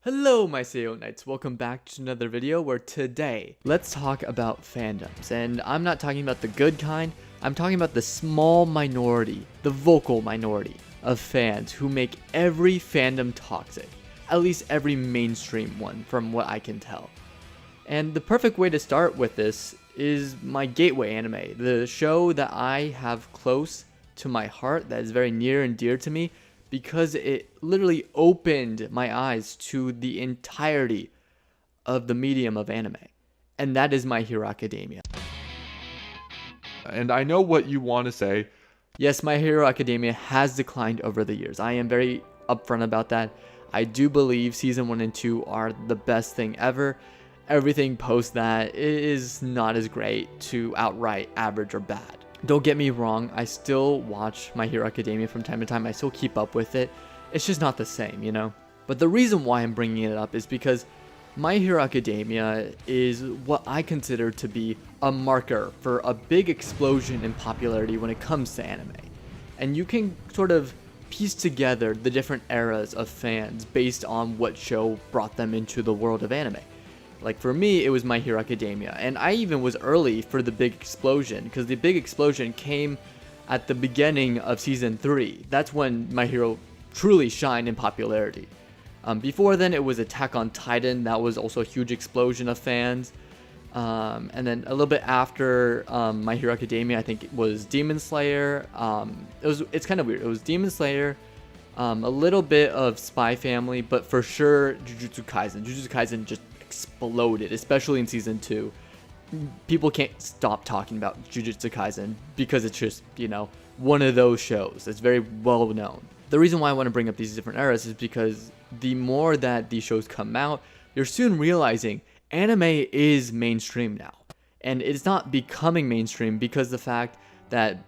Hello my Seyorias Knights, welcome back to another video where today, let's talk about fandoms. And I'm not talking about the good kind, I'm talking about the small minority, the vocal minority of fans who make every fandom toxic. At least every mainstream one, from what I can tell. And the perfect way to start with this is my gateway anime, the show that I have close to my heart, that is very near and dear to me, because it literally opened my eyes to the entirety of the medium of anime. And that is My Hero Academia. And I know what you want to say. Yes, My Hero Academia has declined over the years. I am very upfront about that. I do believe season 1 and 2 are the best thing ever. Everything post that is not as great to outright average or bad. Don't get me wrong, I still watch My Hero Academia from time to time. I still keep up with it. It's just not the same, you know? But the reason why I'm bringing it up is because My Hero Academia is what I consider to be a marker for a big explosion in popularity when it comes to anime. And you can sort of piece together the different eras of fans based on what show brought them into the world of anime. Like for me, it was My Hero Academia, and I even was early for the big explosion, because the big explosion came at the beginning of season 3. That's when My Hero truly shined in popularity. Before then, it was Attack on Titan. That was also a huge explosion of fans. And then a little bit after My Hero Academia, I think it was Demon Slayer. It's kind of weird. It was Demon Slayer, a little bit of Spy Family, but for sure Jujutsu Kaisen. Jujutsu Kaisen just exploded, especially in season 2. People can't stop talking about Jujutsu Kaisen because it's just, you know, one of those shows. It's very well known. The reason why I want to bring up these different eras is because the more that these shows come out, you're soon realizing anime is mainstream now. And it's not becoming mainstream because the fact that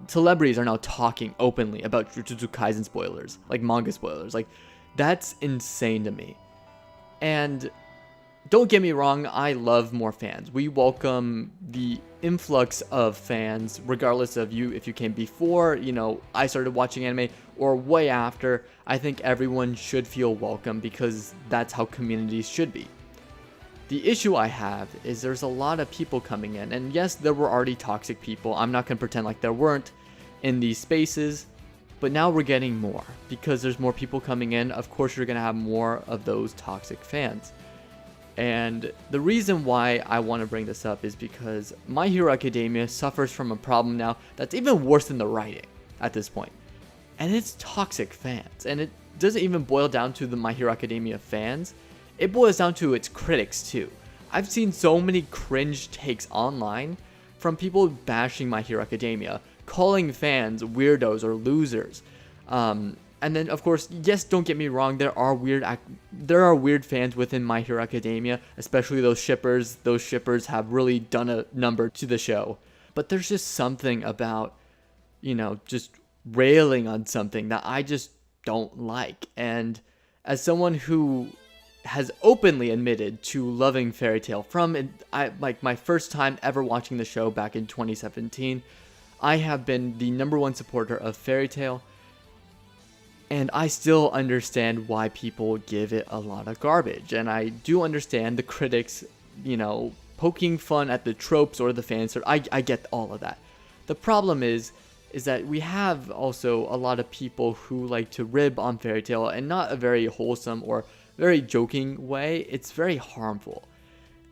celebrities are now talking openly about Jujutsu Kaisen spoilers, like manga spoilers. Like, that's insane to me. And don't get me wrong, I love more fans. We welcome the influx of fans, regardless of if you came before, you know, I started watching anime, or way after. I think everyone should feel welcome because that's how communities should be. The issue I have is there's a lot of people coming in, and yes, there were already toxic people. I'm not going to pretend like there weren't in these spaces, but now we're getting more because there's more people coming in. Of course, you're going to have more of those toxic fans. And the reason why I want to bring this up is because My Hero Academia suffers from a problem now that's even worse than the writing at this point. And it's toxic fans. And it doesn't even boil down to the My Hero Academia fans. It boils down to its critics too. I've seen so many cringe takes online from people bashing My Hero Academia, calling fans weirdos or losers. And then, of course, yes, don't get me wrong, there are weird fans within My Hero Academia, especially those shippers. Those shippers have really done a number to the show. But there's just something about, you know, just railing on something that I just don't like. And as someone who has openly admitted to loving Fairy Tail from like my first time ever watching the show back in 2017, I have been the #1 supporter of Fairy Tail. And I still understand why people give it a lot of garbage. And I do understand the critics, you know, poking fun at the tropes or the fan service. I get all of that. The problem is that we have also a lot of people who like to rib on Fairy Tail, and not a very wholesome or very joking way. It's very harmful.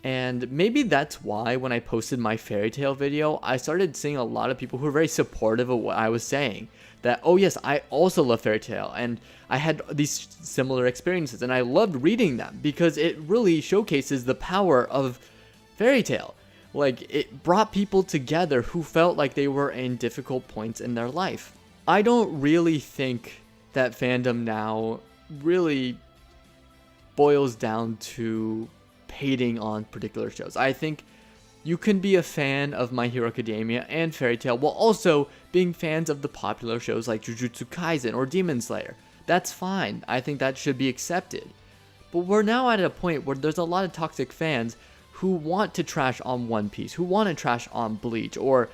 And maybe that's why when I posted my Fairy Tail video, I started seeing a lot of people who were very supportive of what I was saying. That, oh yes, I also love Fairy Tail, and I had these similar experiences, and I loved reading them because it really showcases the power of Fairy Tail. Like, it brought people together who felt like they were in difficult points in their life. I don't really think that fandom now really boils down to hating on particular shows. I think you can be a fan of My Hero Academia and Fairy Tail while also being fans of the popular shows like Jujutsu Kaisen or Demon Slayer. That's fine. I think that should be accepted. But we're now at a point where there's a lot of toxic fans who want to trash on One Piece, who want to trash on Bleach or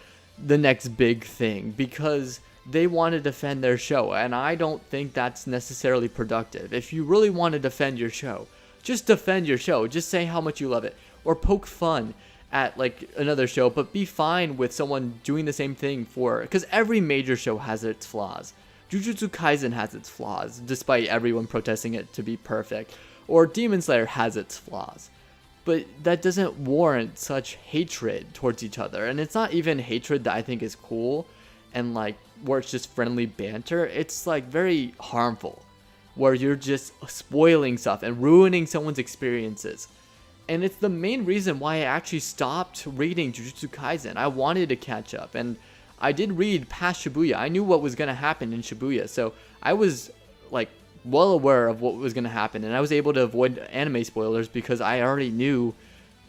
the next big thing because they want to defend their show, and I don't think that's necessarily productive. If you really want to defend your show, just defend your show. Just say how much you love it, or poke fun at like another show, but be fine with someone doing the same thing because every major show has its flaws. Jujutsu Kaisen has its flaws, despite everyone protesting it to be perfect, or Demon Slayer has its flaws. But that doesn't warrant such hatred towards each other, and it's not even hatred that I think is cool, and like where it's just friendly banter. It's like very harmful, where you're just spoiling stuff and ruining someone's experiences. And it's the main reason why I actually stopped reading Jujutsu Kaisen. I wanted to catch up, and I did read past Shibuya. I knew what was going to happen in Shibuya, so I was like well aware of what was going to happen, and I was able to avoid anime spoilers because I already knew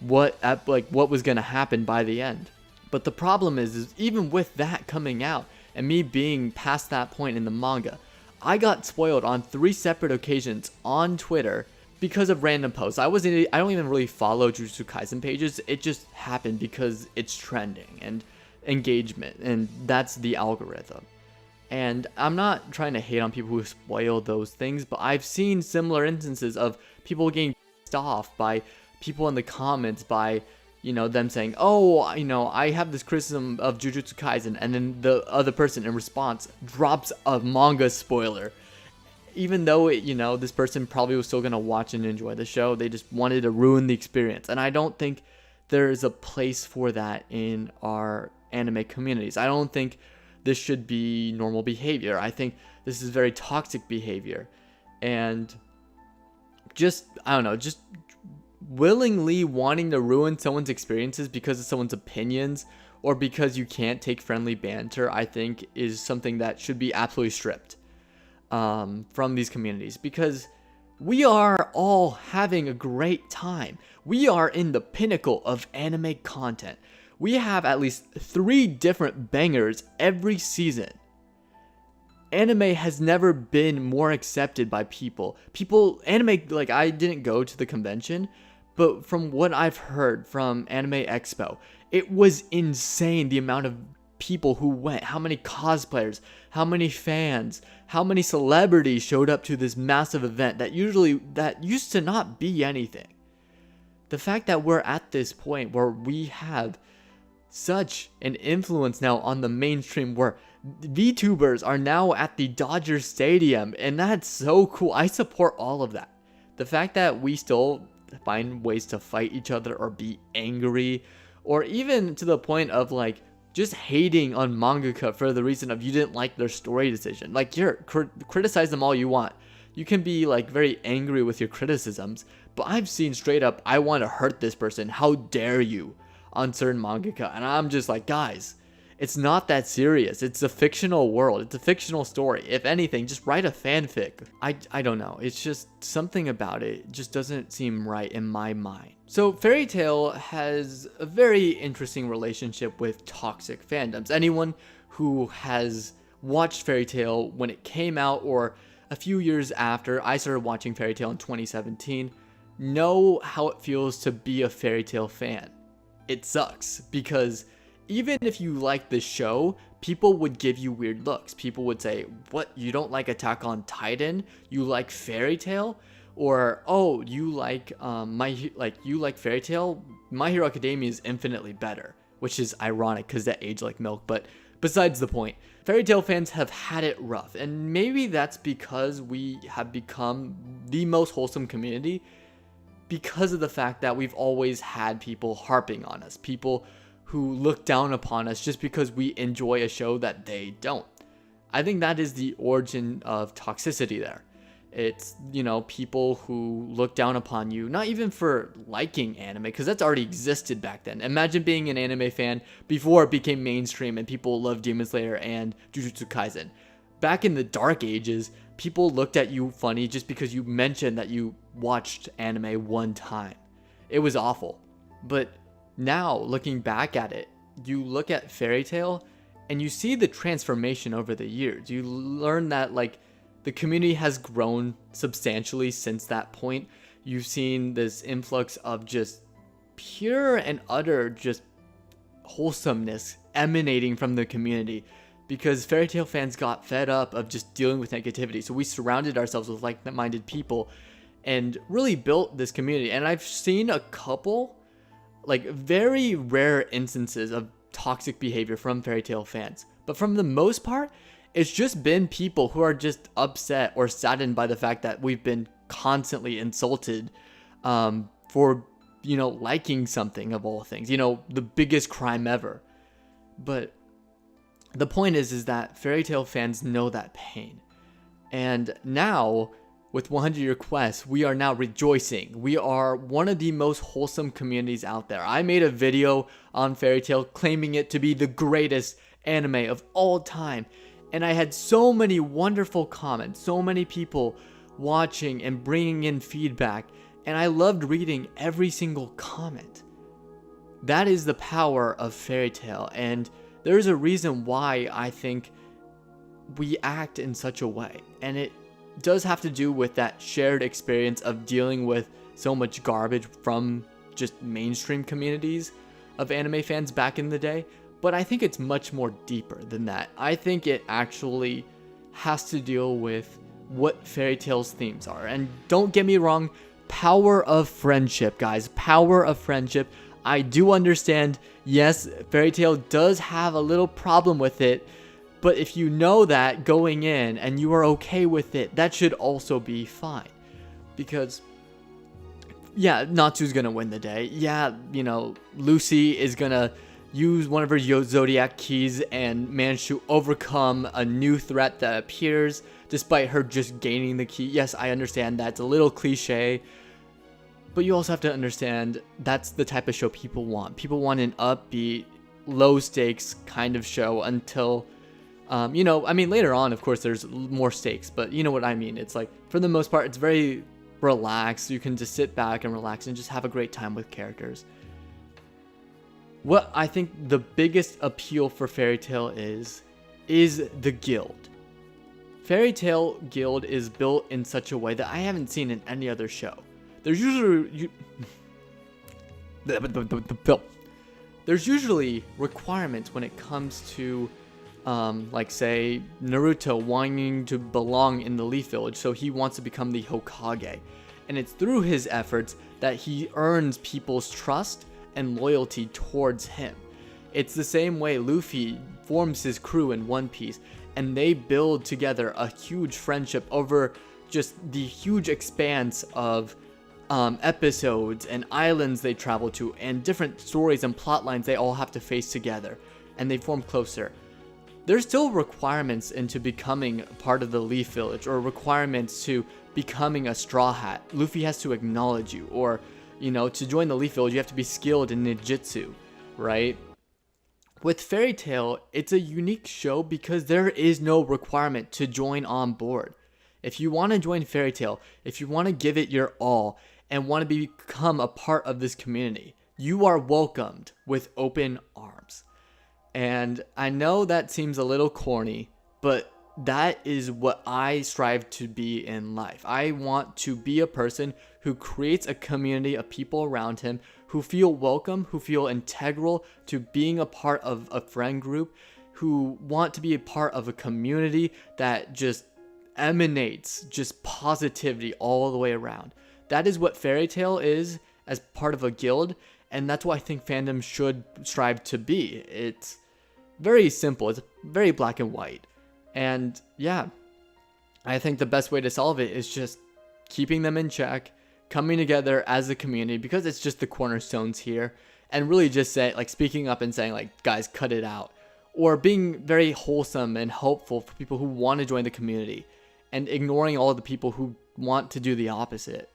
what was going to happen by the end. But the problem is even with that coming out and me being past that point in the manga, I got spoiled on 3 separate occasions on Twitter because of random posts. I don't even really follow Jujutsu Kaisen pages. It just happened because it's trending and engagement, and that's the algorithm. And I'm not trying to hate on people who spoil those things, but I've seen similar instances of people getting pissed off by people in the comments by, them saying, oh, I have this criticism of Jujutsu Kaisen, and then the other person in response drops a manga spoiler. Even though this person probably was still going to watch and enjoy the show, they just wanted to ruin the experience. And I don't think there is a place for that in our anime communities. I don't think this should be normal behavior. I think this is very toxic behavior. And just willingly wanting to ruin someone's experiences because of someone's opinions or because you can't take friendly banter, I think is something that should be absolutely stripped from these communities, because we are all having a great time. We are in the pinnacle of anime content. We have at least 3 different bangers every season. Anime has never been more accepted by people. Anime, like, I didn't go to the convention, but from what I've heard from Anime Expo, it was insane the amount of people who went, how many cosplayers, how many fans, how many celebrities showed up to this massive event that used to not be anything. The fact that we're at this point where we have such an influence now on the mainstream, where VTubers are now at the Dodger Stadium, and that's so cool. I support all of that. The fact that we still find ways to fight each other or be angry, or even to the point of like just hating on mangaka for the reason of you didn't like their story decision. Like, criticize them all you want. You can be like very angry with your criticisms, but I've seen straight up, I want to hurt this person, how dare you, on certain mangaka. And I'm just like, guys, it's not that serious. It's a fictional world. It's a fictional story. If anything, just write a fanfic. I don't know. It's just something about it just doesn't seem right in my mind. So Fairy Tail has a very interesting relationship with toxic fandoms. Anyone who has watched Fairy Tail when it came out, or a few years after, I started watching Fairy Tail in 2017, know how it feels to be a Fairy Tail fan. It sucks, because even if you like the show, people would give you weird looks. People would say, what, you don't like Attack on Titan? You like Fairy Tail? Or, oh, you like Fairy Tail? My Hero Academia is infinitely better, which is ironic because that age like milk. But besides the point, Fairy Tail fans have had it rough, and maybe that's because we have become the most wholesome community because of the fact that we've always had people harping on us, people who look down upon us just because we enjoy a show that they don't. I think that is the origin of toxicity there. It's, people who look down upon you, not even for liking anime, because that's already existed back then. Imagine being an anime fan before it became mainstream and people loved Demon Slayer and Jujutsu Kaisen. Back in the dark ages, people looked at you funny just because you mentioned that you watched anime one time. It was awful. But now, looking back at it, you look at Fairy Tail and you see the transformation over the years. You learn that, the community has grown substantially since that point. You've seen this influx of just pure and utter just wholesomeness emanating from the community. because Fairy Tail fans got fed up of just dealing with negativity. So we surrounded ourselves with like-minded people and really built this community. And I've seen a couple like very rare instances of toxic behavior from Fairy Tail fans. But from the most part, it's just been people who are just upset or saddened by the fact that we've been constantly insulted for, you know, liking something of all things, you know, the biggest crime ever. But the point is that Fairy Tail fans know that pain. And now, with 100 requests, we are now rejoicing. We are one of the most wholesome communities out there. I made a video on Fairy Tail claiming it to be the greatest anime of all time. And I had so many wonderful comments, so many people watching and bringing in feedback. And I loved reading every single comment. That is the power of Fairy Tail. And there's a reason why I think we act in such a way. And it does have to do with that shared experience of dealing with so much garbage from just mainstream communities of anime fans back in the day. But I think it's much more deeper than that. I think it actually has to deal with what Fairy Tail's themes are. And don't get me wrong, power of friendship, guys. Power of friendship. I do understand, yes, Fairy Tail does have a little problem with it, but if you know that going in and you are okay with it, that should also be fine. Because, yeah, Natsu's gonna win the day. Yeah, you know, Lucy is gonna use one of her Zodiac keys and manage to overcome a new threat that appears despite her just gaining the key. Yes, I understand that's a little cliche, but you also have to understand that's the type of show people want. People want an upbeat, low stakes kind of show until, you know, I mean, later on, of course, there's more stakes, but you know what I mean. It's like, for the most part, it's very relaxed. You can just sit back and relax and just have a great time with characters. What I think the biggest appeal for Fairy Tail is the guild. Fairy Tail guild is built in such a way that I haven't seen in any other show. There's usually requirements when it comes to like say Naruto wanting to belong in the Leaf Village, so he wants to become the Hokage, and it's through his efforts that he earns people's trust and loyalty towards him. It's the same way Luffy forms his crew in One Piece, and they build together a huge friendship over just the huge expanse of episodes and islands they travel to, and different stories and plot lines they all have to face together, and they form closer. There's still requirements into becoming part of the Leaf Village, or requirements to becoming a Straw Hat. Luffy has to acknowledge you, or, you know, to join the Leaf Village, you have to be skilled in ninjutsu, right? With Fairy Tail, it's a unique show because there is no requirement to join on board. If you want to join Fairy Tail, if you want to give it your all, and want to become a part of this community, you are welcomed with open arms. And I know that seems a little corny, but that is what I strive to be in life. I want to be a person who creates a community of people around him who feel welcome, who feel integral to being a part of a friend group, who want to be a part of a community that just emanates just positivity all the way around. That is what Fairy Tail is as part of a guild, and that's what I think fandom should strive to be. It's very simple. It's very black and white. And yeah, I think the best way to solve it is just keeping them in check, coming together as a community, because it's just the cornerstones here, and really just say, like, speaking up and saying, like, guys, cut it out, or being very wholesome and helpful for people who want to join the community, and ignoring all the people who want to do the opposite.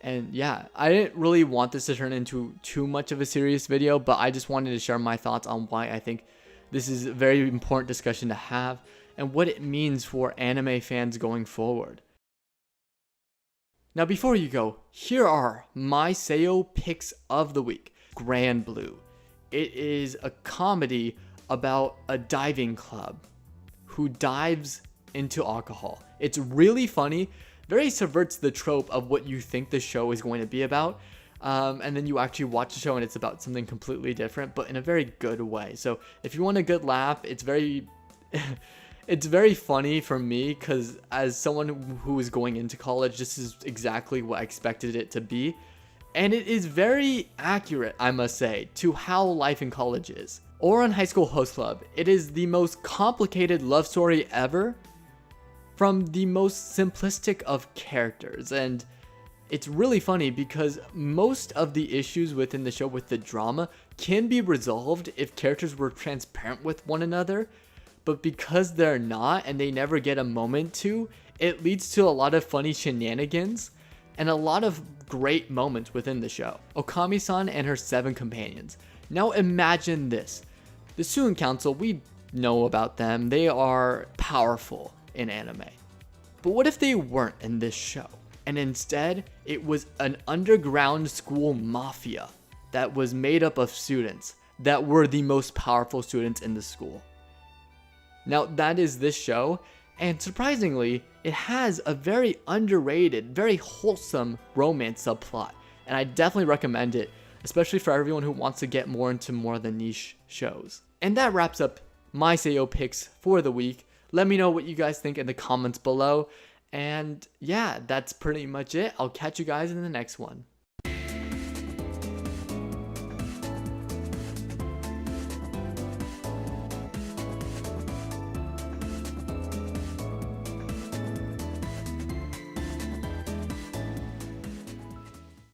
And yeah, I didn't really want this to turn into too much of a serious video, but I just wanted to share my thoughts on why I think this is a very important discussion to have, and what it means for anime fans going forward. Now, before you go, here are my Seiyo picks of the week. Grand Blue. It is a comedy about a diving club who dives into alcohol. It's really funny, very subverts the trope of what you think the show is going to be about. And then you actually watch the show and it's about something completely different, but in a very good way. So if you want a good laugh, it's very It's very funny for me because as someone who is going into college, this is exactly what I expected it to be. And it is very accurate, I must say, to how life in college is. Ouran High School Host Club. It is the most complicated love story ever from the most simplistic of characters. And it's really funny because most of the issues within the show with the drama can be resolved if characters were transparent with one another. But because they're not and they never get a moment to, it leads to a lot of funny shenanigans and a lot of great moments within the show. Okami-san and her 7 companions. Now imagine this. The Suin Council, we know about them. They are powerful in anime. But what if they weren't in this show? And instead, it was an underground school mafia that was made up of students that were the most powerful students in the school. Now that is this show, and surprisingly, it has a very underrated, very wholesome romance subplot, and I definitely recommend it, especially for everyone who wants to get more into more of the niche shows. And that wraps up my Seiyo picks for the week. Let me know what you guys think in the comments below, and yeah, that's pretty much it. I'll catch you guys in the next one.